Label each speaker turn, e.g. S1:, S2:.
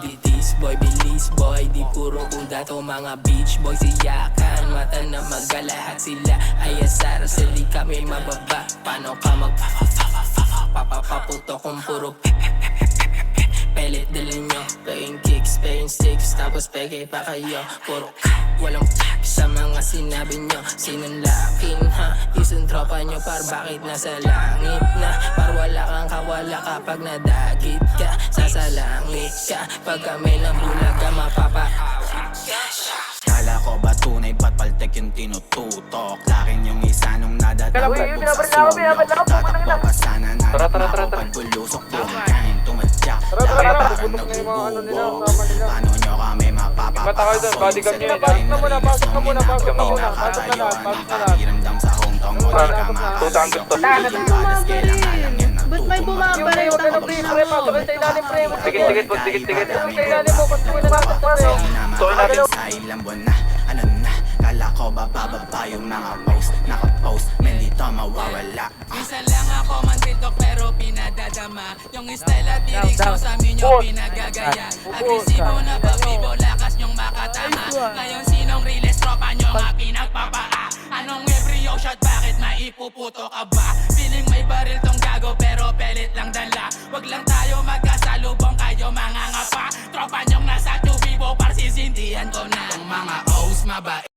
S1: bitis boy, bilis boy. Di puro uda to mga beach boy. Siyakan, mata na magalahat sila ay asara, sili kami mababa. Paano ka papaputo kung puro pelit dalhin nyo? Playing kicks, playing sticks, tapos peke pa kayo. Puro walang sa mga sinabi nyo. Sinunlakin ha, isang tropa nyo par bakit nasa langit na? Par wala kang kawala kapag nadagit ka. Sasalangit ka pag kami ng bulaga mapapa-awit ka.
S2: Kala ko ba tunay ba't paltek yung tinututok? Lakin yung isa nung nadadabog sa sulok. Tatakbo pa sana natin ako pagbulusok. Buong kanin tumadyak, lahat parang nagbubuwok. Paano nyo kami mapapapasok? Sa gabi na rin isang minapapay nakatayo. Nakakahiramdam sa hometown mo, di ka makalayo. Yung balas kailangan lang yan natutuman.
S3: Ba't may bumabalit ang
S2: sa ilang buwan na, ano na, kala ko ba bababa yung mga post, nakapost, men dito mawawala.
S4: Minsan lang ako mantitok pero pinadadama. Yung style at lyrics ko sa amin yung pinagagaya. Agresibo na pabibo, lakas nyong makatama. Ngayon sinong realest tropa nyo nga pinagpapaa? Anong every shot, bakit maipuputo ka ba? Feeling may baril tong gago pero pelit lang dala. Wag lang tayo magkasalubong, kayo mga ngapa. Tropa nyong nasa tubibo, parsisindihan ko na. Ang mga O's mabait